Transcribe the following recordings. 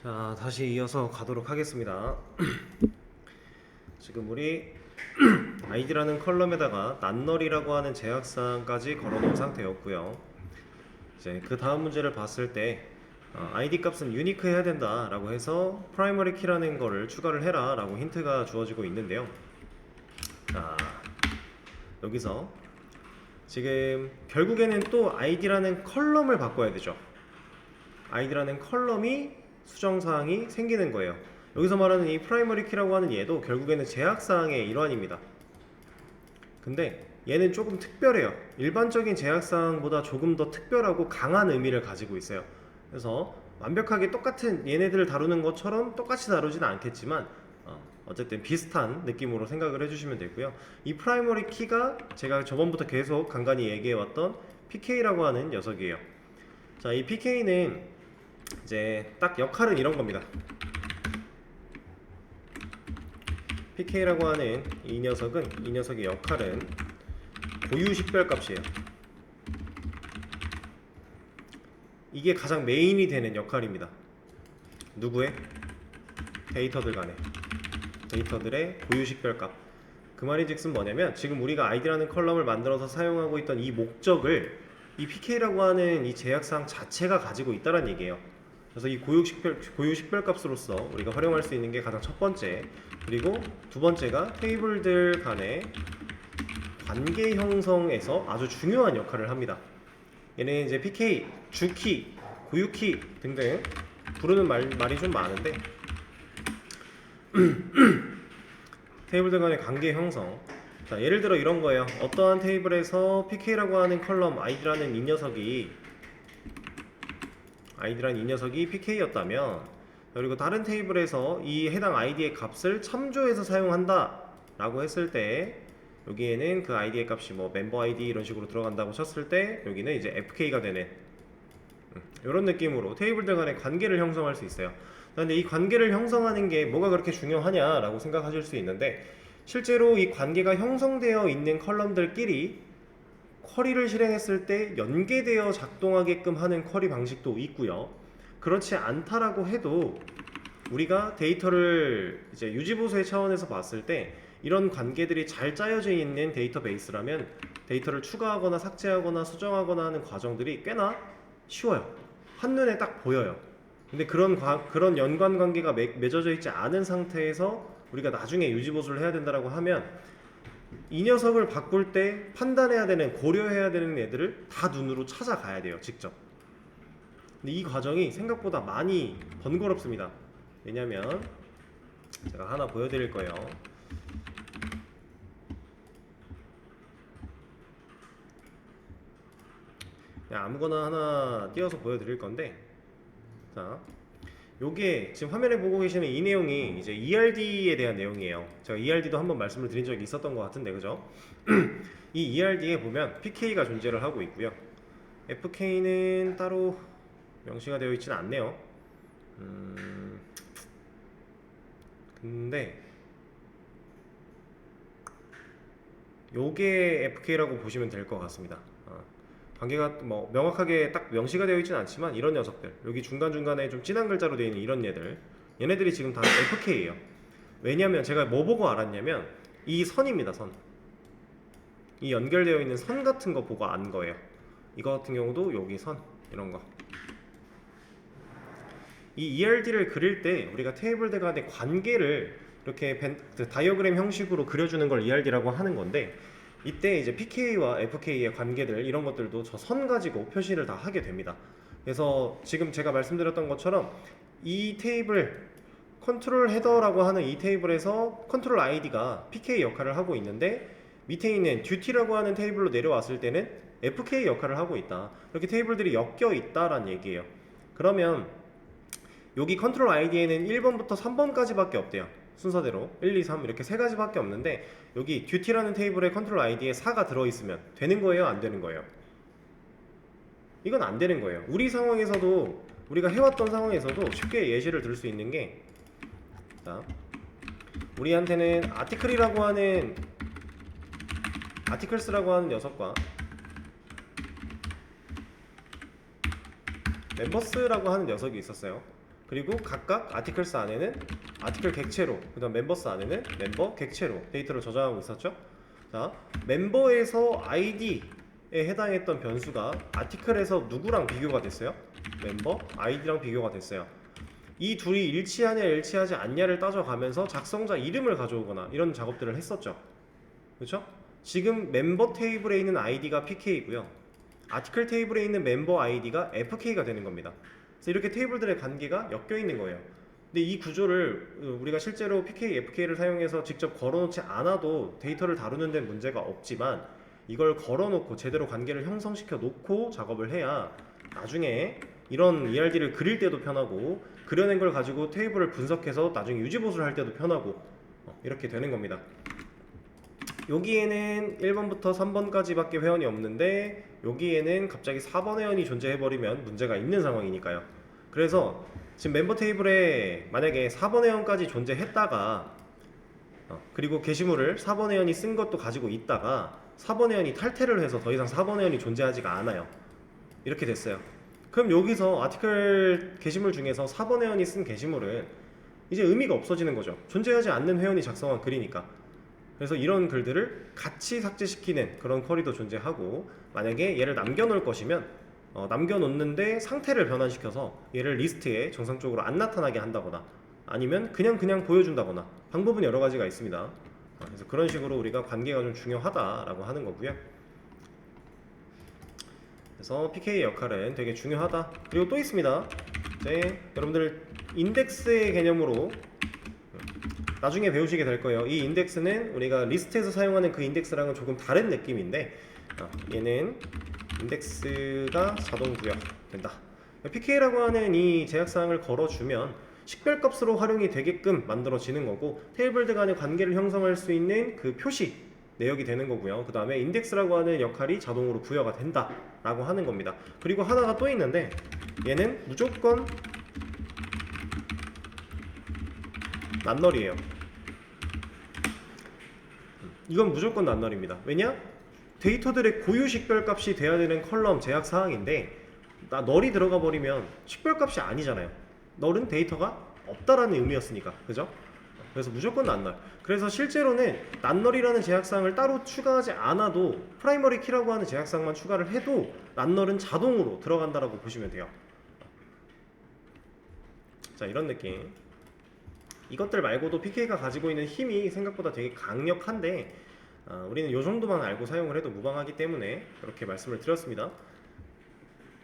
자, 다시 이어서 가도록 하겠습니다. 지금 우리 id라는 컬럼에다가 낱널이라고 하는 제약사항까지 걸어놓은 상태였고요. 이제 그 다음 문제를 봤을 때 id 값은 유니크 해야 된다 라고 해서 프라이머리 키라는 거를 추가를 해라 라고 힌트가 주어지고 있는데요. 자, 여기서 지금 결국에는 또 id라는 컬럼을 바꿔야 되죠. id라는 컬럼이 수정사항이 생기는 거예요. 여기서 말하는 이 프라이머리 키라고 하는 얘도 결국에는 제약사항의 일환입니다. 근데 얘는 조금 특별해요. 일반적인 제약사항보다 조금 더 특별하고 강한 의미를 가지고 있어요. 그래서 완벽하게 똑같은 얘네들을 다루는 것처럼 똑같이 다루지는 않겠지만 어쨌든 비슷한 느낌으로 생각을 해주시면 되고요. 이 프라이머리 키가 제가 저번부터 계속 간간히 얘기해왔던 PK라고 하는 녀석이에요. 자, 이 PK는 이제 딱 역할은 이런 겁니다. PK라고 하는 이 녀석의 역할은 고유 식별값이에요. 이게 가장 메인이 되는 역할입니다. 누구의? 데이터들의 고유 식별값. 그 말인즉슨 뭐냐면 지금 우리가 id라는 컬럼을 만들어서 사용하고 있던 이 목적을 이 PK라고 하는 이 제약사항 자체가 가지고 있다는 얘기예요. 그래서 이 고유 식별값으로서 우리가 활용할 수 있는 게 가장 첫 번째, 그리고 두 번째가 테이블들 간의 관계 형성에서 아주 중요한 역할을 합니다. 얘는 이제 PK, 주키, 고유키 등등 부르는 말이 좀 많은데 테이블들 간의 관계 형성. 자, 예를 들어 이런 거예요. 어떠한 테이블에서 PK라고 하는 컬럼 id라는 이 녀석이 PK였다면, 그리고 다른 테이블에서 이 해당 id의 값을 참조해서 사용한다 라고 했을 때 여기에는 그 id의 값이 뭐 멤버 id 이런 식으로 들어간다고 쳤을 때 여기는 이제 fk가 되는 이런 느낌으로 테이블들 간의 관계를 형성할 수 있어요. 그런데 이 관계를 형성하는 게 뭐가 그렇게 중요하냐 라고 생각하실 수 있는데, 실제로 이 관계가 형성되어 있는 컬럼들끼리 쿼리를 실행했을 때 연계되어 작동하게끔 하는 쿼리 방식도 있고요. 그렇지 않다라고 해도 우리가 데이터를 이제 유지보수의 차원에서 봤을 때 이런 관계들이 잘 짜여져 있는 데이터베이스라면 데이터를 추가하거나 삭제하거나 수정하거나 하는 과정들이 꽤나 쉬워요. 한눈에 딱 보여요. 근데 그런 연관 관계가 맺어져 있지 않은 상태에서 우리가 나중에 유지보수를 해야 된다고 하면 이 녀석을 바꿀 때 판단해야 되는, 고려해야 되는 애들을 다 눈으로 찾아가야 돼요, 직접. 근데 이 과정이 생각보다 많이 번거롭습니다. 왜냐면 제가 하나 보여드릴 거예요. 그냥 아무거나 하나 띄워서 보여드릴 건데, 자, 요게 지금 화면에 보고 계시는 이 내용이 이제 ERD에 대한 내용이에요. 제가 ERD도 한번 말씀을 드린 적이 있었던 것 같은데, 그죠? 이 ERD에 보면 PK가 존재를 하고 있고요. FK는 따로 명시가 되어 있지는 않네요. 근데 요게 FK라고 보시면 될 것 같습니다. 관계가 뭐 명확하게 딱 명시가 되어 있지는 않지만 이런 녀석들, 여기 중간중간에 좀 진한 글자로 되어 있는 이런 얘네들이 지금 다 FK예요. 왜냐면 제가 뭐 보고 알았냐면 이 선입니다. 이 연결되어 있는 선 같은 거 보고 안 거예요. 이거 같은 경우도 여기 선, 이런 거. 이 ERD를 그릴 때 우리가 테이블들 간의 관계를 이렇게 다이어그램 형식으로 그려주는 걸 ERD라고 하는 건데, 이때 이제 PK와 FK의 관계들 이런 것들도 저 선 가지고 표시를 다 하게 됩니다. 그래서 지금 제가 말씀드렸던 것처럼 이 테이블 컨트롤 헤더라고 하는 이 테이블에서 컨트롤 ID가 PK 역할을 하고 있는데, 밑에 있는 듀티라고 하는 테이블로 내려왔을 때는 FK 역할을 하고 있다. 이렇게 테이블들이 엮여 있다라는 얘기예요. 그러면 여기 컨트롤 ID에는 1번부터 3번까지밖에 없대요. 순서대로 1, 2, 3 이렇게 세 가지밖에 없는데, 여기 듀티라는 테이블에 컨트롤 ID에 4가 들어있으면 되는 거예요, 안 되는 거예요? 이건 안 되는 거예요. 우리가 해왔던 상황에서도 쉽게 예시를 들 수 있는 게, 자, 우리한테는 아티클스라고 하는 녀석과 멤버스라고 하는 녀석이 있었어요. 그리고 각각 아티클스 안에는 아티클 객체로, 그 다음 멤버스 안에는 멤버 객체로 데이터를 저장하고 있었죠. 자, 멤버에서 아이디에 해당했던 변수가 아티클에서 누구랑 비교가 됐어요? 멤버 아이디랑 비교가 됐어요. 이 둘이 일치하냐 일치하지 않냐를 따져가면서 작성자 이름을 가져오거나 이런 작업들을 했었죠. 그렇죠? 지금 멤버 테이블에 있는 아이디가 PK이고요. 아티클 테이블에 있는 멤버 아이디가 FK가 되는 겁니다. 그래서 이렇게 테이블들의 관계가 엮여 있는 거예요. 근데 이 구조를 우리가 실제로 PK, FK를 사용해서 직접 걸어놓지 않아도 데이터를 다루는 데 문제가 없지만, 이걸 걸어놓고 제대로 관계를 형성시켜 놓고 작업을 해야 나중에 이런 ERD를 그릴 때도 편하고, 그려낸 걸 가지고 테이블을 분석해서 나중에 유지보수를 할 때도 편하고 이렇게 되는 겁니다. 여기에는 1번부터 3번까지 밖에 회원이 없는데, 여기에는 갑자기 4번 회원이 존재해버리면 문제가 있는 상황이니까요. 그래서 지금 멤버 테이블에 만약에 4번 회원까지 존재했다가 그리고 게시물을 4번 회원이 쓴 것도 가지고 있다가 4번 회원이 탈퇴를 해서 더 이상 4번 회원이 존재하지가 않아요. 이렇게 됐어요. 그럼 여기서 아티클 게시물 중에서 4번 회원이 쓴 게시물은 이제 의미가 없어지는 거죠. 존재하지 않는 회원이 작성한 글이니까. 그래서 이런 글들을 같이 삭제시키는 그런 쿼리도 존재하고, 만약에 얘를 남겨놓을 것이면 남겨놓는데 상태를 변환시켜서 얘를 리스트에 정상적으로 안 나타나게 한다거나, 아니면 그냥 보여준다거나, 방법은 여러 가지가 있습니다. 그래서 그런 식으로 우리가 관계가 좀 중요하다라고 하는 거고요. 그래서 PK의 역할은 되게 중요하다. 그리고 또 있습니다. 이제 여러분들 인덱스의 개념으로 나중에 배우시게 될 거예요. 이 인덱스는 우리가 리스트에서 사용하는 그 인덱스랑은 조금 다른 느낌인데, 얘는 인덱스가 자동 부여된다. PK라고 하는 이 제약사항을 걸어주면 식별값으로 활용이 되게끔 만들어지는 거고, 테이블들 간의 관계를 형성할 수 있는 그 표시 내역이 되는 거고요. 그 다음에 인덱스라고 하는 역할이 자동으로 부여가 된다 라고 하는 겁니다. 그리고 하나가 또 있는데, 얘는 무조건 낱널이에요. 이건 무조건 낱널입니다. 왜냐? 데이터들의 고유 식별값이 돼야 되는 컬럼 제약 사항인데, 널이 들어가 버리면 식별값이 아니잖아요. 널은 데이터가 없다라는 의미였으니까, 그죠? 그래서 무조건 낱널. 그래서 실제로는 낱널이라는 제약사항을 따로 추가하지 않아도 프라이머리 키라고 하는 제약사항만 추가를 해도 낱널은 자동으로 들어간다라고 보시면 돼요. 자, 이런 느낌. 이것들 말고도 PK가 가지고 있는 힘이 생각보다 되게 강력한데, 우리는 이 정도만 알고 사용을 해도 무방하기 때문에 그렇게 말씀을 드렸습니다.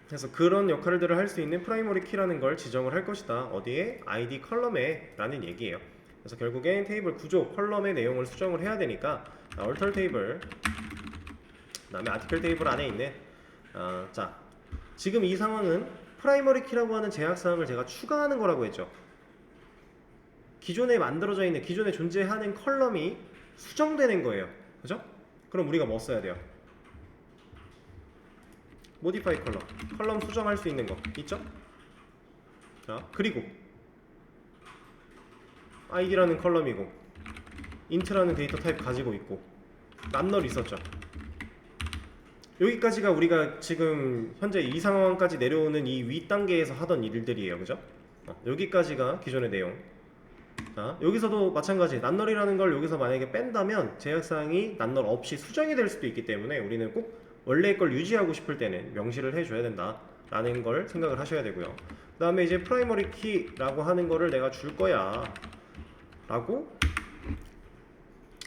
그래서 그런 역할들을 할 수 있는 프라이머리 키라는 걸 지정을 할 것이다. 어디에? ID 컬럼에 라는 얘기예요. 그래서 결국엔 테이블 구조, 컬럼의 내용을 수정을 해야 되니까 얼털 테이블, 그 다음에 아티클 테이블 안에 있는 자, 지금 이 상황은 프라이머리 키라고 하는 제약사항을 제가 추가하는 거라고 했죠. 기존에 만들어져 있는, 기존에 존재하는 컬럼이 수정되는 거예요. 그죠? 그럼 우리가 뭐 써야 돼요? 모디파이 컬럼, 컬럼 수정할 수 있는 거 있죠? 자, 그리고 id라는 컬럼이고 int라는 데이터 타입 가지고 있고 낱널 있었죠. 여기까지가 우리가 지금 현재 이 상황까지 내려오는 이 위 단계에서 하던 일들이에요. 그죠? 여기까지가 기존의 내용. 자, 여기서도 마찬가지, 낱널이라는 걸 여기서 만약에 뺀다면 제약사항이 낱널 없이 수정이 될 수도 있기 때문에 우리는 꼭 원래의 걸 유지하고 싶을 때는 명시를 해줘야 된다 라는 걸 생각을 하셔야 되고요. 그 다음에 이제 프라이머리 키라고 하는 거를 내가 줄 거야 라고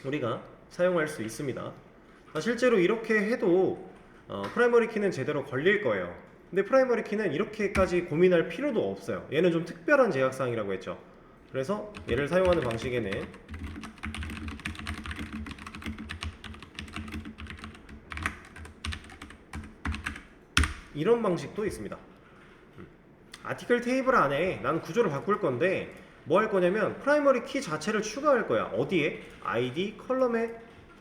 우리가 사용할 수 있습니다. 실제로 이렇게 해도 프라이머리 키는 제대로 걸릴 거예요. 근데 프라이머리 키는 이렇게까지 고민할 필요도 없어요. 얘는 좀 특별한 제약사항이라고 했죠. 그래서 얘를 사용하는 방식에는 이런 방식도 있습니다. 아티클 테이블 안에 나는 구조를 바꿀 건데 뭐 할 거냐면 프라이머리 키 자체를 추가할 거야. 어디에? ID 컬럼에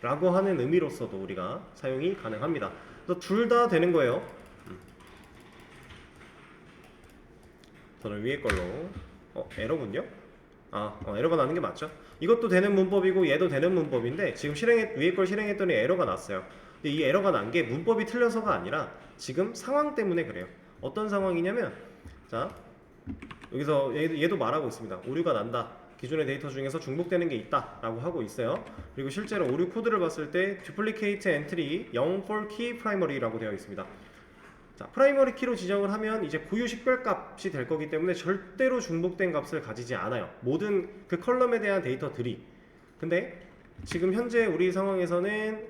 라고 하는 의미로서도 우리가 사용이 가능합니다. 그래서 둘 다 되는 거예요. 저는 위에 걸로 에러군요? 에러가 나는 게 맞죠? 이것도 되는 문법이고 얘도 되는 문법인데 지금 위에 걸 실행했더니 에러가 났어요. 근데 이 에러가 난 게 문법이 틀려서가 아니라 지금 상황 때문에 그래요. 어떤 상황이냐면, 자, 여기서 얘도 말하고 있습니다. 오류가 난다. 기존의 데이터 중에서 중복되는 게 있다 라고 하고 있어요. 그리고 실제로 오류 코드를 봤을 때 duplicate entry 0 for key primary라고 되어 있습니다. 자, 프라이머리 키로 지정을 하면 이제 고유 식별값이 될 거기 때문에 절대로 중복된 값을 가지지 않아요. 모든 그 컬럼에 대한 데이터들이. 근데 지금 현재 우리 상황에서는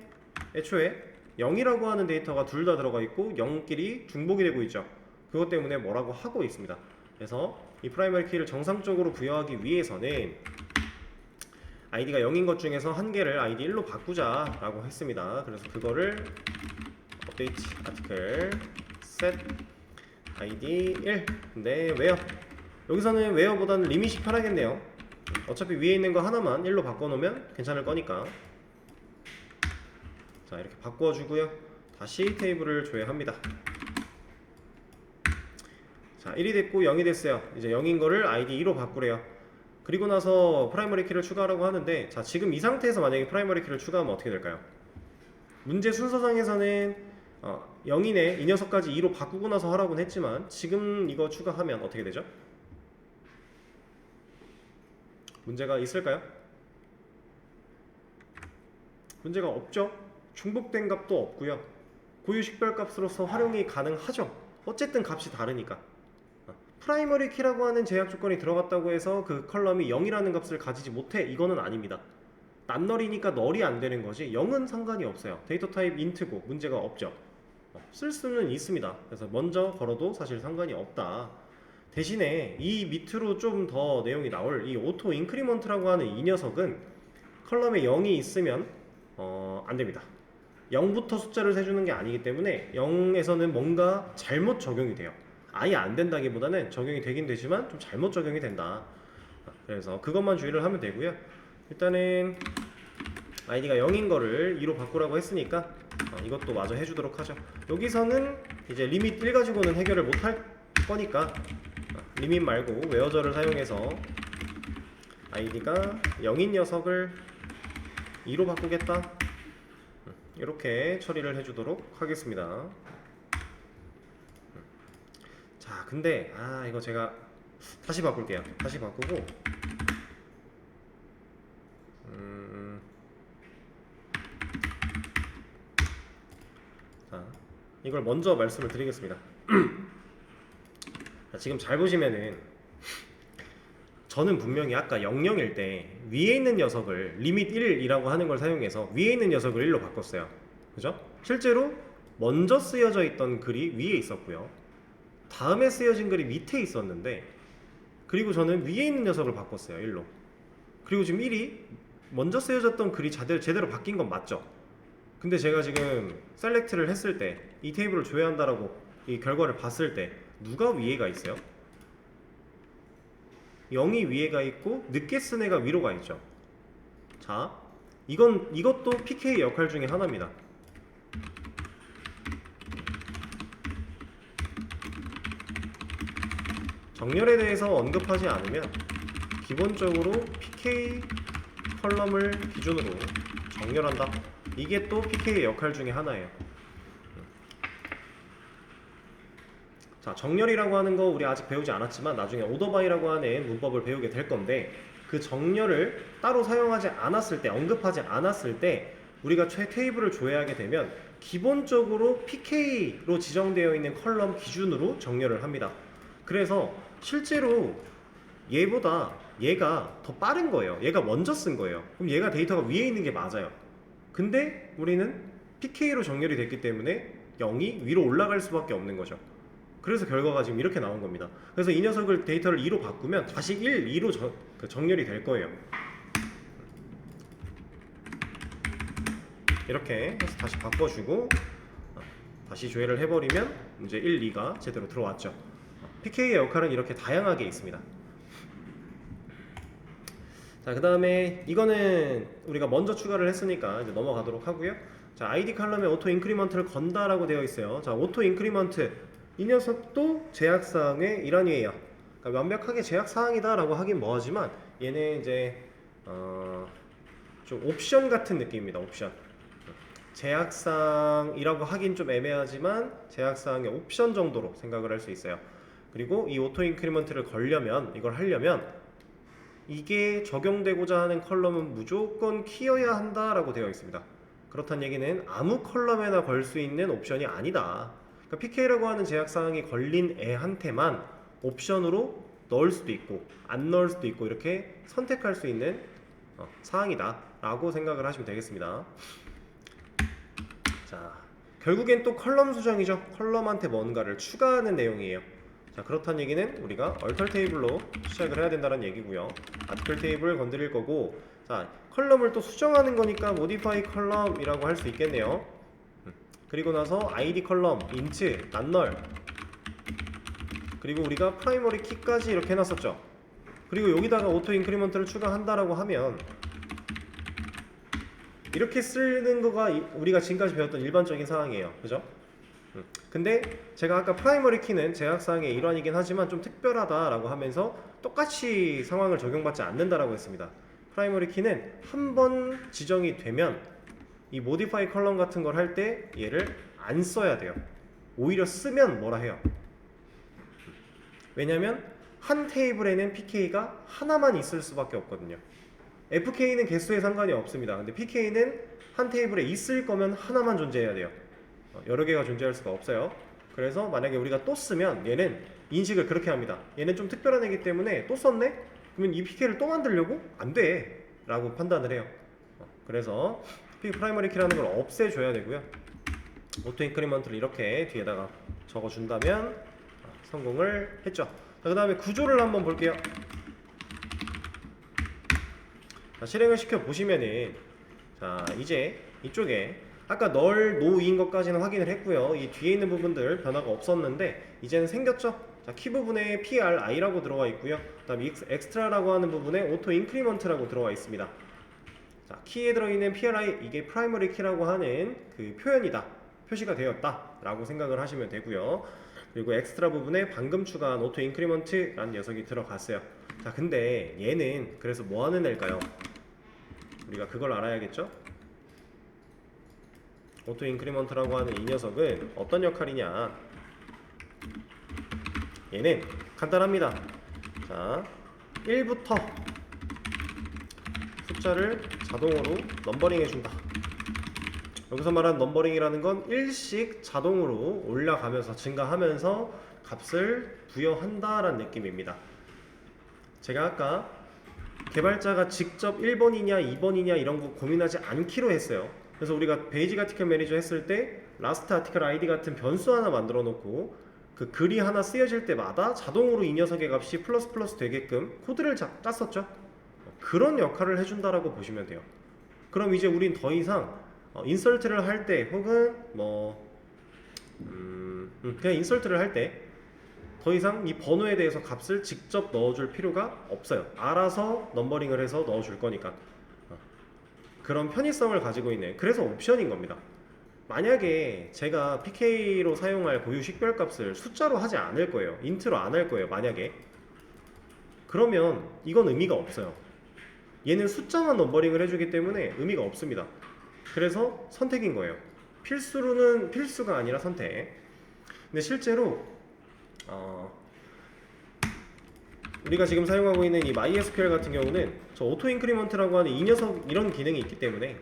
애초에 0이라고 하는 데이터가 둘 다 들어가 있고 0끼리 중복이 되고 있죠. 그것 때문에 뭐라고 하고 있습니다. 그래서 이 프라이머리 키를 정상적으로 부여하기 위해서는 아이디가 0인 것 중에서 한 개를 아이디 1로 바꾸자 라고 했습니다. 그래서 그거를 업데이트 아티클 set id 1 근데 where 여기서는 where보다는 리밋이 편하겠네요. 어차피 위에 있는 거 하나만 1로 바꿔놓으면 괜찮을 거니까. 자, 이렇게 바꿔주고요. 다시 테이블을 조회합니다. 자, 1이 됐고 0이 됐어요. 이제 0인 거를 id 2로 바꾸래요. 그리고 나서 프라이머리 키를 추가하라고 하는데, 자, 지금 이 상태에서 만약에 프라이머리 키를 추가하면 어떻게 될까요? 문제 순서상에서는 0이네 이 녀석까지 2로 바꾸고 나서 하라고는 했지만 지금 이거 추가하면 어떻게 되죠? 문제가 있을까요? 문제가 없죠? 중복된 값도 없고요. 고유 식별값으로서 활용이 가능하죠. 어쨌든 값이 다르니까. 프라이머리 키라고 하는 제약 조건이 들어갔다고 해서 그 컬럼이 0이라는 값을 가지지 못해, 이거는 아닙니다. 낱널이니까 널이 안 되는 거지 0은 상관이 없어요. 데이터 타입 인트고 문제가 없죠. 쓸 수는 있습니다. 그래서 먼저 걸어도 사실 상관이 없다. 대신에 이 밑으로 좀 더 내용이 나올 이 오토 인크리먼트라고 하는 이 녀석은 컬럼에 0이 있으면 안 됩니다. 0부터 숫자를 세주는 게 아니기 때문에 0에서는 뭔가 잘못 적용이 돼요. 아예 안 된다기보다는 적용이 되긴 되지만 좀 잘못 적용이 된다. 그래서 그것만 주의를 하면 되고요. 일단은 아이디가 0인 거를 2로 바꾸라고 했으니까 이것도 마저 해주도록 하죠. 여기서는 이제 리밋 1 가지고는 해결을 못할 거니까 리밋 말고 웨어저를 사용해서 아이디가 0인 녀석을 2로 바꾸겠다, 이렇게 처리를 해주도록 하겠습니다. 자, 근데 이거 제가 다시 바꿀게요. 다시 바꾸고 자, 이걸 먼저 말씀을 드리겠습니다. 자, 지금 잘 보시면은 저는 분명히 아까 00일 때 위에 있는 녀석을 리밋 1이라고 하는 걸 사용해서 위에 있는 녀석을 1로 바꿨어요. 그죠? 실제로 먼저 쓰여져 있던 글이 위에 있었고요. 다음에 쓰여진 글이 밑에 있었는데, 그리고 저는 위에 있는 녀석을 바꿨어요. 1로. 그리고 지금 1이 먼저 쓰여졌던 글이 제대로 바뀐 건 맞죠? 근데 제가 지금 셀렉트를 했을 때 이 테이블을 조회한다라고 이 결과를 봤을 때 누가 위에가 있어요? 0이 위에가 있고 늦게 쓴 애가 위로 가 있죠. 자, 이것도 PK 역할 중에 하나입니다. 정렬에 대해서 언급하지 않으면 기본적으로 PK 컬럼을 기준으로 정렬한다. 이게 또 PK의 역할 중에 하나예요. 자, 정렬이라고 하는 거 우리 아직 배우지 않았지만 나중에 오더바이라고 하는 문법을 배우게 될 건데, 그 정렬을 따로 사용하지 않았을 때, 언급하지 않았을 때 우리가 테이블을 조회하게 되면 기본적으로 PK로 지정되어 있는 컬럼 기준으로 정렬을 합니다. 그래서 실제로 얘보다 얘가 더 빠른 거예요. 얘가 먼저 쓴 거예요. 그럼 얘가 데이터가 위에 있는 게 맞아요. 근데 우리는 PK로 정렬이 됐기 때문에 0이 위로 올라갈 수밖에 없는 거죠. 그래서 결과가 지금 이렇게 나온 겁니다. 그래서 이 녀석을 데이터를 2로 바꾸면 다시 1, 2로 정렬이 될 거예요. 이렇게 해서 다시 바꿔주고 다시 조회를 해버리면 이제 1, 2가 제대로 들어왔죠. PK의 역할은 이렇게 다양하게 있습니다. 자, 그 다음에 이거는 우리가 먼저 추가를 했으니까 이제 넘어가도록 하고요. 자, ID 컬럼에 오토 인크리먼트를 건다라고 되어 있어요. 자, 오토 인크리먼트 이 녀석도 제약사항의 일환이에요. 그러니까 완벽하게 제약사항이다라고 하긴 뭐하지만 얘는 이제 좀 옵션 같은 느낌입니다. 옵션. 제약사항이라고 하긴 좀 애매하지만 제약사항의 옵션 정도로 생각을 할 수 있어요. 그리고 이 오토 인크리먼트를 걸려면, 이걸 하려면 이게 적용되고자 하는 컬럼은 무조건 키여야 한다라고 되어 있습니다. 그렇다는 얘기는 아무 컬럼에나 걸 수 있는 옵션이 아니다. 그러니까 PK라고 하는 제약사항이 걸린 애한테만 옵션으로 넣을 수도 있고 안 넣을 수도 있고 이렇게 선택할 수 있는 사항이다 라고 생각을 하시면 되겠습니다. 자, 결국엔 또 컬럼 수정이죠. 컬럼한테 뭔가를 추가하는 내용이에요. 자, 그렇다는 얘기는 우리가 얼터 테이블로 시작을 해야 된다는 얘기고요. 아티클 테이블 건드릴 거고, 자, 컬럼을 또 수정하는 거니까 modify 컬럼이라고 할 수 있겠네요. 그리고 나서 id 컬럼, int, non-null, 그리고 우리가 프라이머리 키까지 이렇게 해놨었죠. 그리고 여기다가 오토 인크리먼트를 추가한다라고 하면 이렇게 쓰는 거가 우리가 지금까지 배웠던 일반적인 상황이에요. 그죠? 근데 제가 아까 프라이머리 키는 제약사항의 일환이긴 하지만 좀 특별하다라고 하면서 똑같이 상황을 적용받지 않는다라고 했습니다. 프라이머리 키는 한 번 지정이 되면 이 modify 컬럼 같은 걸 할 때 얘를 안 써야 돼요. 오히려 쓰면 뭐라 해요? 왜냐면 한 테이블에는 PK가 하나만 있을 수밖에 없거든요. FK는 개수에 상관이 없습니다. 근데 PK는 한 테이블에 있을 거면 하나만 존재해야 돼요. 여러 개가 존재할 수가 없어요. 그래서 만약에 우리가 또 쓰면 얘는 인식을 그렇게 합니다. 얘는 좀 특별한 애기 때문에 또 썼네? 그러면 이 PK를 또 만들려고? 안 돼! 라고 판단을 해요. 그래서 프라이머리 키라는 걸 없애줘야 되고요. 오토 인크리먼트를 이렇게 뒤에다가 적어준다면 성공을 했죠. 그 다음에 구조를 한번 볼게요. 자, 실행을 시켜 보시면은, 자, 이제 이쪽에 아까 널 노인 것까지는 확인을 했고요. 이 뒤에 있는 부분들 변화가 없었는데 이제는 생겼죠. 자, 키 부분에 PRI라고 들어와 있고요. 그 다음에 엑스트라라고 하는 부분에 오토 인크리먼트라고 들어와 있습니다. 자, 키에 들어있는 PRI, 이게 프라이머리 키라고 하는 그 표현이다, 표시가 되었다 라고 생각을 하시면 되고요. 그리고 엑스트라 부분에 방금 추가한 오토 인크리먼트라는 녀석이 들어갔어요. 자, 근데 얘는 그래서 뭐 하는 애일까요? 우리가 그걸 알아야겠죠? 오토 인크리먼트라고 하는 이 녀석은 어떤 역할이냐? 얘는 간단합니다. 자, 1부터 숫자를 자동으로 넘버링 해준다. 여기서 말하는 넘버링이라는 건 1씩 자동으로 올라가면서 증가하면서 값을 부여한다라는 느낌입니다. 제가 아까 개발자가 직접 1번이냐 2번이냐 이런 거 고민하지 않기로 했어요. 그래서 우리가 베이직 아티클 매니저 했을 때 라스트 아티클 아이디 같은 변수 하나 만들어 놓고 그 글이 하나 쓰여질 때마다 자동으로 이 녀석의 값이 플러스 플러스 되게끔 코드를 짰었죠. 그런 역할을 해준다라고 보시면 돼요. 그럼 이제 우린 더 이상 인설트를 할 때 혹은 그냥 인설트를 할 때 더 이상 이 번호에 대해서 값을 직접 넣어줄 필요가 없어요. 알아서 넘버링을 해서 넣어줄 거니까. 그런 편의성을 가지고 있는, 그래서 옵션인 겁니다. 만약에 제가 PK로 사용할 고유 식별값을 숫자로 하지 않을 거예요. 인트로 안 할 거예요. 만약에 그러면 이건 의미가 없어요. 얘는 숫자만 넘버링을 해주기 때문에 의미가 없습니다. 그래서 선택인 거예요. 필수로는 필수가 아니라 선택. 근데 실제로 우리가 지금 사용하고 있는 이 MySQL 같은 경우는 저 오토 인크리먼트라고 하는 이 녀석 이런 기능이 있기 때문에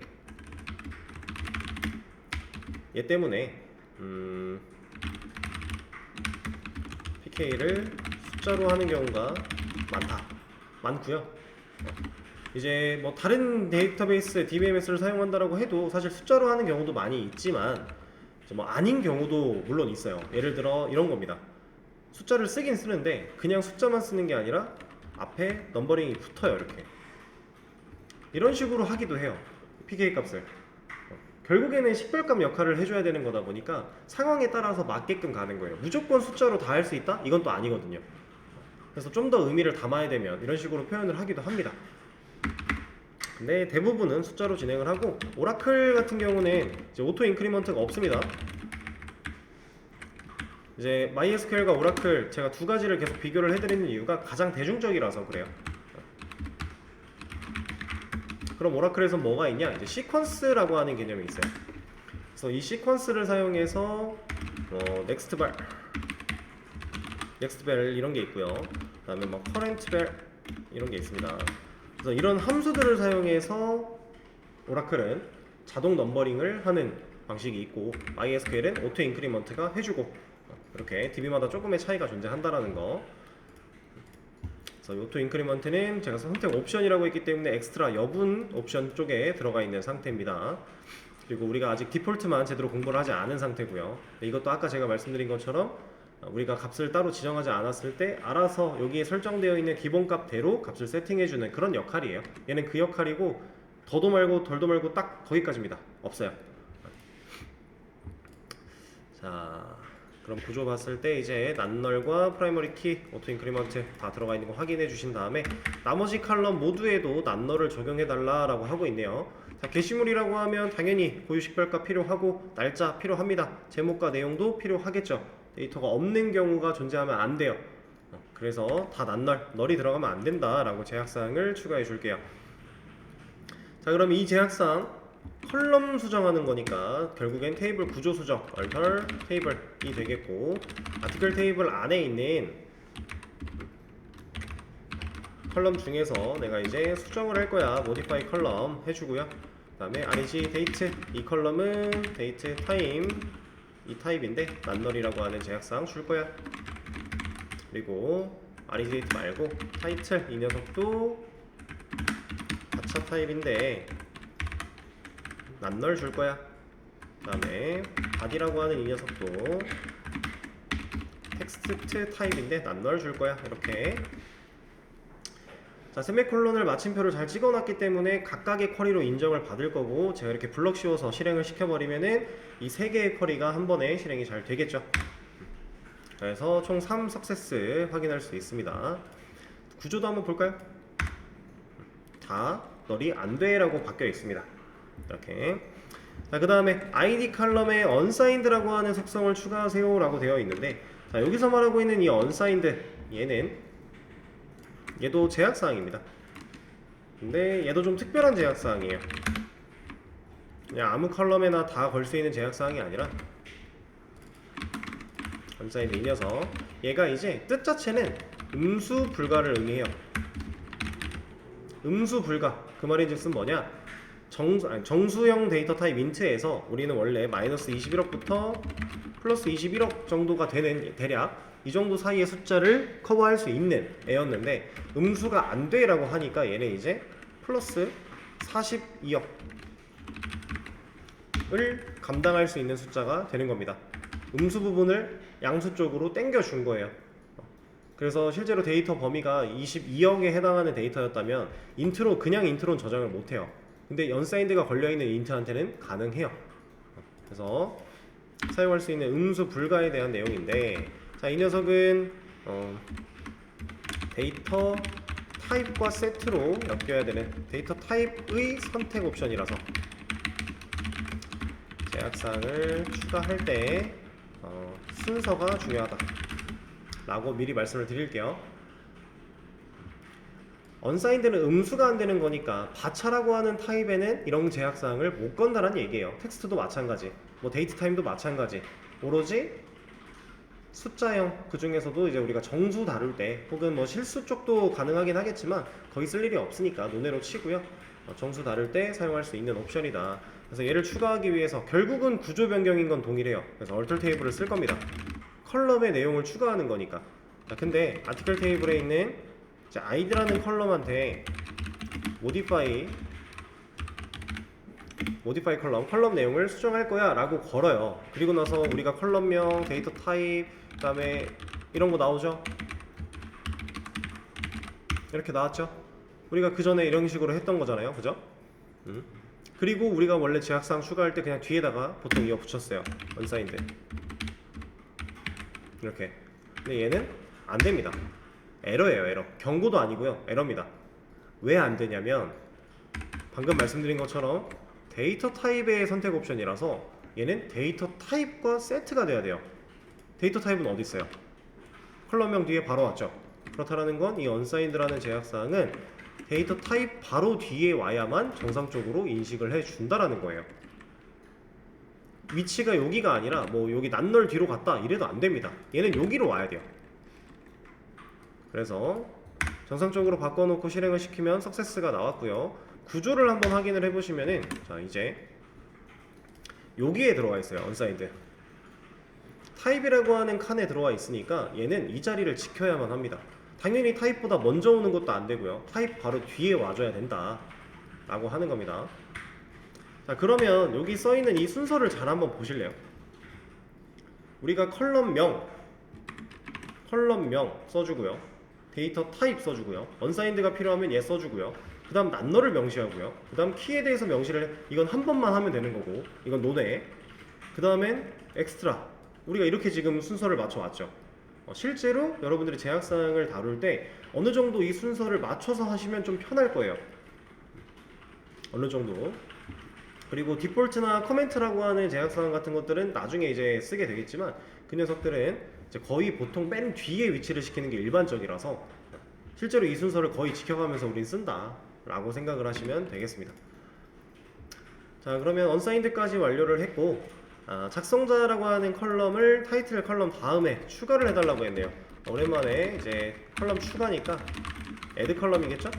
얘 때문에 PK를 숫자로 하는 경우가 많고요. 이제 뭐 다른 데이터베이스 DBMS를 사용한다라고 해도 사실 숫자로 하는 경우도 많이 있지만 뭐 아닌 경우도 물론 있어요. 예를 들어 이런 겁니다. 숫자를 쓰긴 쓰는데 그냥 숫자만 쓰는 게 아니라 앞에 넘버링이 붙어요. 이렇게 이런 식으로 하기도 해요. PK 값을 결국에는 식별값 역할을 해줘야 되는 거다 보니까 상황에 따라서 맞게끔 가는 거예요. 무조건 숫자로 다 할 수 있다? 이건 또 아니거든요. 그래서 좀 더 의미를 담아야 되면 이런 식으로 표현을 하기도 합니다. 근데 대부분은 숫자로 진행을 하고, 오라클 같은 경우는 이제 오토 인크리먼트가 없습니다. 이제 MySQL과 오라클 제가 두 가지를 계속 비교를 해드리는 이유가 가장 대중적이라서 그래요. 그럼 오라클에서 뭐가 있냐? 이제 시퀀스라고 하는 개념이 있어요. 그래서 이 시퀀스를 사용해서 넥스트 next bell 이런 게 있고요. 그다음에 뭐 current bell 이런 게 있습니다. 그래서 이런 함수들을 사용해서 오라클은 자동 넘버링을 하는 방식이 있고 MySQL은 오토 인크리먼트가 해주고 이렇게 DB마다 조금의 차이가 존재한다라는 거. 그래서 오토 인크리먼트는 제가 선택 옵션이라고 했기 때문에 엑스트라 여분 옵션 쪽에 들어가 있는 상태입니다. 그리고 우리가 아직 디폴트만 제대로 공부를 하지 않은 상태고요. 이것도 아까 제가 말씀드린 것처럼 우리가 값을 따로 지정하지 않았을 때 알아서 여기에 설정되어 있는 기본값대로 값을 세팅해주는 그런 역할이에요. 얘는 그 역할이고 더도 말고 덜도 말고 딱 거기까지입니다. 없어요. 자, 그럼 구조 봤을 때 이제 난널과 프라이머리 키, 오토 인크리먼트 다 들어가 있는 거 확인해 주신 다음에 나머지 칼럼 모두에도 난널을 적용해 달라라고 하고 있네요. 자, 게시물이라고 하면 당연히 고유 식별가 필요하고 날짜 필요합니다. 제목과 내용도 필요하겠죠. 데이터가 없는 경우가 존재하면 안 돼요. 그래서 다 난널, 널이 들어가면 안 된다라고 제약사항을 추가해 줄게요. 자, 그럼 이 제약사항 컬럼 수정하는 거니까 결국엔 테이블 구조 수정, alter 테이블이 되겠고 아티클 테이블 안에 있는 컬럼 중에서 내가 이제 수정을 할 거야. modify 컬럼 해주고요. 그 다음에 reg date 이 컬럼은 date time 이 타입인데 난널이라고 하는 제약사항 줄 거야. 그리고 reg date 말고 타이틀 이 녀석도 가차 타입인데 난널 줄 거야. 그 다음에 body라고 하는 이 녀석도 텍스트 타입인데 난널 줄 거야. 이렇게. 자, 세미콜론을 마침표를 잘 찍어놨기 때문에 각각의 쿼리로 인정을 받을 거고 제가 이렇게 블럭 씌워서 실행을 시켜버리면은 이 세 개의 쿼리가 한 번에 실행이 잘 되겠죠. 그래서 총 3 석세스 확인할 수 있습니다. 구조도 한번 볼까요? 다 널이 안 돼라고 바뀌어 있습니다. 이렇게. 자, 그 다음에 id 칼럼에 unsigned라고 하는 속성을 추가하세요 라고 되어 있는데 자, 여기서 말하고 있는 이 unsigned 얘도 제약사항입니다. 근데 얘도 좀 특별한 제약사항이에요. 그냥 아무 컬럼에나 다 걸 수 있는 제약사항이 아니라 unsigned 이 녀석 얘가 이제 뜻 자체는 음수 불가를 의미해요. 음수 불가 그 말인즉슨 뭐냐, 정수형 데이터 타입 인트에서 우리는 원래 마이너스 21억부터 플러스 21억 정도가 되는 대략 이 정도 사이의 숫자를 커버할 수 있는 애였는데 음수가 안 돼라고 하니까 얘는 이제 플러스 42억을 감당할 수 있는 숫자가 되는 겁니다. 음수 부분을 양수 쪽으로 땡겨 준 거예요. 그래서 실제로 데이터 범위가 22억에 해당하는 데이터였다면 인트로 그냥 인트로는 저장을 못해요. 근데 unsigned가 걸려있는 인트한테는 가능해요. 그래서 사용할 수 있는 음수 불가에 대한 내용인데 자, 이 녀석은 데이터 타입과 세트로 엮여야 되는 데이터 타입의 선택 옵션이라서 제약사항을 추가할 때 순서가 중요하다 라고 미리 말씀을 드릴게요. unsigned는 음수가 안 되는 거니까 바차라고 하는 타입에는 이런 제약사항을 못 건다는 얘기예요. 텍스트도 마찬가지, 뭐 데이트 타임도 마찬가지. 오로지 숫자형 그 중에서도 이제 우리가 정수 다룰 때 혹은 뭐 실수 쪽도 가능하긴 하겠지만 거기 쓸 일이 없으니까 논외로 치고요. 정수 다룰 때 사용할 수 있는 옵션이다. 그래서 얘를 추가하기 위해서 결국은 구조 변경인 건 동일해요. 그래서 alter 테이블을 쓸 겁니다. 컬럼의 내용을 추가하는 거니까. 자, 근데 아티클 테이블에 있는 id라는 컬럼한테 modify 컬럼 내용을 수정할 거야 라고 걸어요. 그리고 나서 우리가 컬럼명, 데이터 타입, 그 다음에 이런 거 나오죠. 이렇게 나왔죠. 우리가 그 전에 이런 식으로 했던 거잖아요, 그죠? 그리고 우리가 원래 제약사항 추가할 때 그냥 뒤에다가 보통 이어 붙였어요. unsigned 이렇게. 근데 얘는 안 됩니다. 에러예요, 에러. 경고도 아니고요, 에러입니다. 왜 안 되냐면 방금 말씀드린 것처럼 데이터 타입의 선택 옵션이라서 얘는 데이터 타입과 세트가 돼야 돼요. 데이터 타입은 어디 있어요? 컬럼명 뒤에 바로 왔죠. 그렇다는 건 이 unsigned라는 제약사항은 데이터 타입 바로 뒤에 와야만 정상적으로 인식을 해준다라는 거예요. 위치가 여기가 아니라 뭐 여기 난널 뒤로 갔다 이래도 안 됩니다. 얘는 여기로 와야 돼요. 그래서 정상적으로 바꿔놓고 실행을 시키면 석세스가 나왔고요. 구조를 한번 확인을 해보시면은, 자 이제 여기에 들어와 있어요. 언사인드 타입이라고 하는 칸에 들어와 있으니까 얘는 이 자리를 지켜야만 합니다. 당연히 타입보다 먼저 오는 것도 안 되고요. 타입 바로 뒤에 와줘야 된다 라고 하는 겁니다. 자 그러면 여기 써있는 이 순서를 잘 한번 보실래요? 우리가 컬럼명 써주고요. 데이터 타입 써주고요. 언사인드가 필요하면 얘 써주고요. 그 다음 난너를 명시하고요. 그 다음 키에 대해서 명시를 이건 한 번만 하면 되는 거고 이건 논에. 그 다음엔 엑스트라. 우리가 이렇게 지금 순서를 맞춰왔죠. 실제로 여러분들이 제약사항을 다룰 때 어느 정도 이 순서를 맞춰서 하시면 좀 편할 거예요. 어느 정도. 그리고 디폴트나 커멘트라고 하는 제약사항 같은 것들은 나중에 이제 쓰게 되겠지만 그 녀석들은 이제 거의 보통 맨 뒤에 위치를 시키는 게 일반적이라서 실제로 이 순서를 거의 지켜가면서 우린 쓴다 라고 생각을 하시면 되겠습니다. 자 그러면 언사인드까지 완료를 했고 작성자라고 하는 컬럼을 타이틀 컬럼 다음에 추가를 해달라고 했네요. 오랜만에 이제 컬럼 추가니까 애드 컬럼이겠죠?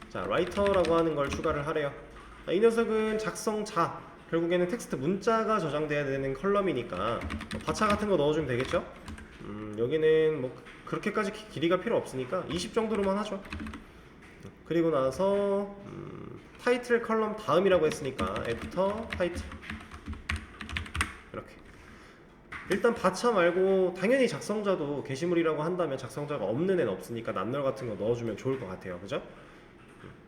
자 라이터라고 하는 걸 추가를 하래요. 이 녀석은 작성자, 결국에는 텍스트 문자가 저장돼야 되는 컬럼이니까 바차 같은 거 넣어주면 되겠죠? 여기는 뭐 그렇게까지 길이가 필요 없으니까 20 정도로만 하죠. 그리고 나서 타이틀 컬럼 다음이라고 했으니까 애프터 타이틀 이렇게. 일단 바차 말고 당연히 작성자도 게시물이라고 한다면 작성자가 없는 애는 없으니까 난널 같은 거 넣어주면 좋을 것 같아요. 그죠?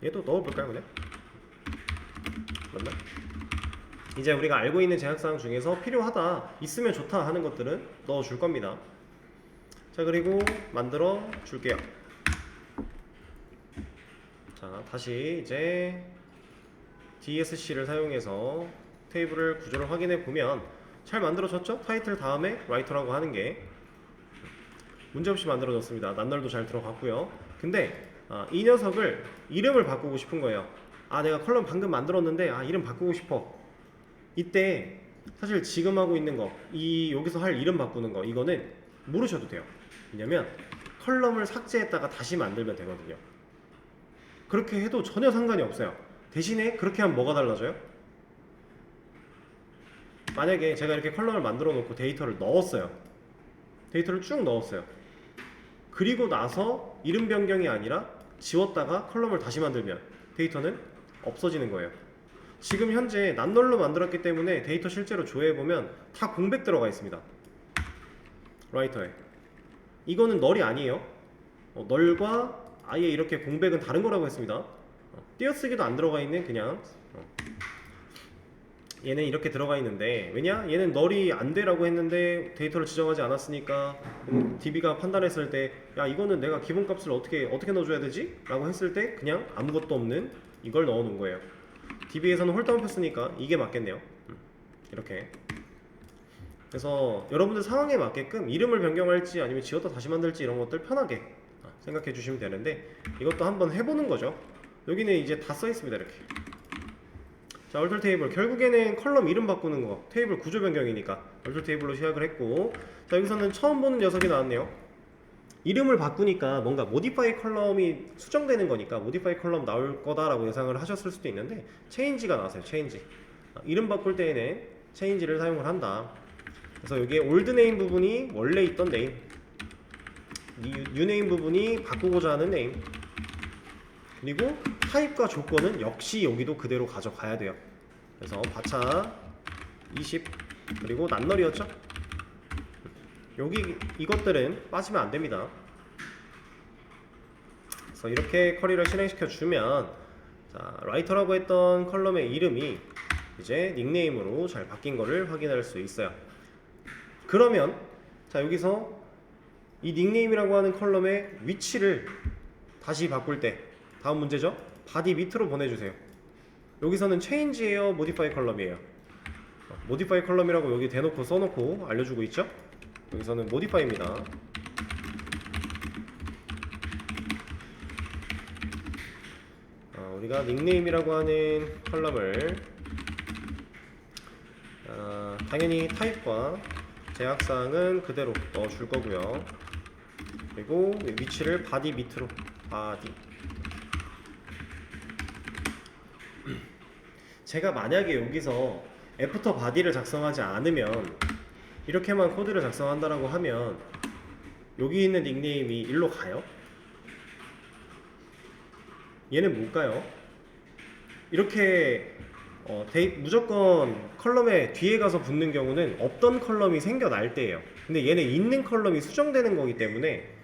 얘도 넣어볼까요 그냥? 맞나? 이제 우리가 알고 있는 제약사항 중에서 필요하다, 있으면 좋다 하는 것들은 넣어줄 겁니다. 자 그리고 만들어 줄게요. 자 다시 이제 DSC를 사용해서 테이블을 구조를 확인해 보면 잘 만들어졌죠? 타이틀 다음에 라이터라고 하는 게 문제없이 만들어졌습니다. 난널도 잘 들어갔고요. 근데 이 녀석을 이름을 바꾸고 싶은 거예요. 내가 컬럼 방금 만들었는데 이름 바꾸고 싶어. 이때 사실 지금 하고 있는 거, 여기서 할 이름 바꾸는 거, 이거는 모르셔도 돼요. 왜냐면 컬럼을 삭제했다가 다시 만들면 되거든요. 그렇게 해도 전혀 상관이 없어요. 대신에 그렇게 하면 뭐가 달라져요? 만약에 제가 이렇게 컬럼을 만들어 놓고 데이터를 넣었어요. 데이터를 쭉 넣었어요. 그리고 나서 이름 변경이 아니라 지웠다가 컬럼을 다시 만들면 데이터는 없어지는 거예요. 지금 현재 난널로 만들었기 때문에 데이터 실제로 조회해보면 다 공백 들어가 있습니다. 라이터에. 이거는 널이 아니에요. 널과 아예 이렇게 공백은 다른 거라고 했습니다. 띄어쓰기도 안 들어가 있는 그냥 얘는 이렇게 들어가 있는데, 왜냐? 얘는 널이 안 돼라고 했는데 데이터를 지정하지 않았으니까 DB가 판단했을 때 야 이거는 내가 기본값을 어떻게 넣어줘야 되지? 라고 했을 때 그냥 아무것도 없는 이걸 넣어 놓은 거예요. DB에서는 홀다운표 쓰니까 이게 맞겠네요. 이렇게. 그래서 여러분들 상황에 맞게끔 이름을 변경할지 아니면 지웠다 다시 만들지 이런 것들 편하게 생각해 주시면 되는데, 이것도 한번 해보는 거죠. 여기는 이제 다 써 있습니다. 이렇게. 자, 얼툴 테이블. 결국에는 컬럼 이름 바꾸는 거, 테이블 구조 변경이니까 얼툴 테이블로 시작을 했고, 자 여기서는 처음 보는 녀석이 나왔네요. 이름을 바꾸니까 뭔가 모디파이 컬럼이 수정되는 거니까 모디파이 컬럼 나올 거다라고 예상을 하셨을 수도 있는데 체인지가 나왔어요. 체인지. 이름 바꿀 때에는 체인지를 사용을 한다. 그래서 여기에 올드 네임 부분이 원래 있던 네임, 뉴 네임 부분이 바꾸고자 하는 네임, 그리고 타입과 조건은 역시 여기도 그대로 가져가야 돼요. 그래서 바차 20 그리고 난널이었죠. 여기 이것들은 빠지면 안 됩니다. 그래서 이렇게 쿼리를 실행시켜 주면 자, 라이터라고 했던 컬럼의 이름이 이제 닉네임으로 잘 바뀐 거를 확인할 수 있어요. 그러면 자 여기서 이 닉네임이라고 하는 컬럼의 위치를 다시 바꿀 때 다음 문제죠. 바디 밑으로 보내주세요. 여기서는 체인지예요, 모디파이 컬럼이에요? 모디파이 컬럼이라고 여기 대놓고 써놓고 알려주고 있죠. 여기서는 모디파이입니다. 우리가 닉네임이라고 하는 컬럼을 당연히 타입과 제약사항은 그대로 넣어줄 거고요. 그리고 위치를 바디 밑으로, 바디. 제가 만약에 여기서 애프터 바디를 작성하지 않으면, 이렇게만 코드를 작성한다라고 하면 여기 있는 닉네임이 일로 가요? 얘는 뭘까요? 이렇게 무조건 컬럼의 뒤에 가서 붙는 경우는 없던 컬럼이 생겨날 때예요. 근데 얘는 있는 컬럼이 수정되는 거기 때문에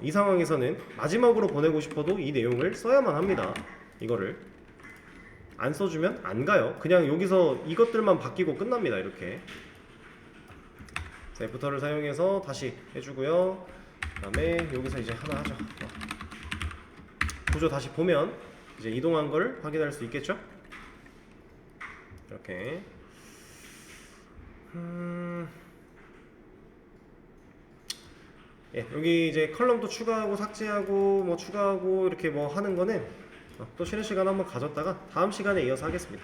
이 상황에서는 마지막으로 보내고 싶어도 이 내용을 써야만 합니다. 이거를 안 써주면 안 가요. 그냥 여기서 이것들만 바뀌고 끝납니다. 이렇게 애프터를 사용해서 다시 해주고요. 그 다음에 여기서 이제 하나 하죠. 구조 다시 보면 이제 이동한 걸 확인할 수 있겠죠? 이렇게 예, 여기 이제 컬럼도 추가하고 삭제하고 뭐 추가하고 이렇게 뭐 하는 거는 또 쉬는 시간 한번 가졌다가 다음 시간에 이어서 하겠습니다.